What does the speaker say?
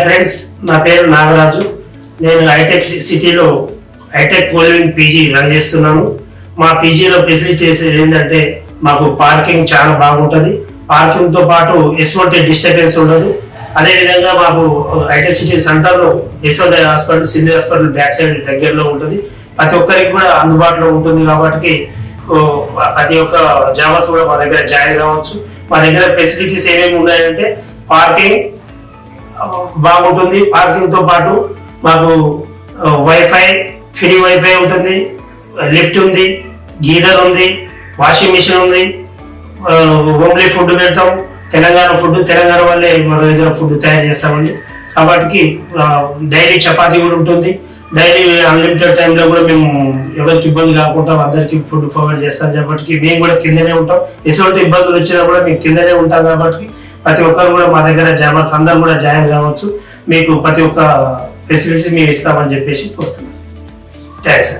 Friends, నా పేరు నాగరాజు. నేను హైటెక్ సిటీలో హైటెక్ కోలివింగ్ పీజీ రన్ చేస్తున్నాను. మా పీజీలో ఫెసిలిటీస్ ఏంటంటే మాకు పార్కింగ్ చాలా బాగుంటుంది. పార్కింగ్తో పాటు ఎటువంటి డిస్టర్బెన్స్ ఉండదు. అదేవిధంగా మాకు హైటెక్ సిటీ సెంటర్లో Yashwant hospital, Sindhu hospital back side దగ్గరలో ఉంటుంది. ప్రతి ఒక్కరికి కూడా అందుబాటులో ఉంటుంది. కాబట్టి ప్రతి ఒక్క జాబర్స్ కూడా మా దగ్గర జాయిన్ కావచ్చు. మా దగ్గర ఫెసిలిటీస్ ఏమేమి ఉన్నాయంటే పార్కింగ్ బాగుంటుంది. పార్కింగ్ తో పాటు మాకు వైఫై, ఫ్రీ వైఫై ఉంటుంది, లిఫ్ట్ ఉంది, గీజర్ ఉంది, వాషింగ్ మిషన్ ఉంది, హోమ్లీ ఫుడ్ పెడతాం. తెలంగాణ ఫుడ్, తెలంగాణ వల్లే మన దగ్గర ఫుడ్ తయారు చేస్తామండి. కాబట్టి డైలీ చపాతీ కూడా ఉంటుంది. డైలీ అన్లిమిటెడ్ టైంలో కూడా మేము ఎవరికి ఇబ్బంది కాకుండా అందరికి ఫుడ్ ప్రొవైడ్ చేస్తాం. కాబట్టి మేము కూడా కిందనే ఉంటాం. ఎటువంటి ఇబ్బందులు వచ్చినా కూడా మేము కిందనే ఉంటాం. కాబట్టి ప్రతి ఒక్కరు కూడా మా దగ్గర జాబర్స్ అందరు కూడా జాయిన్ కావచ్చు. మీకు ప్రతి ఒక్క ఫెసిలిటీ మేము ఇస్తామని చెప్పేసి కోరుతున్నాం. థ్యాంక్స్.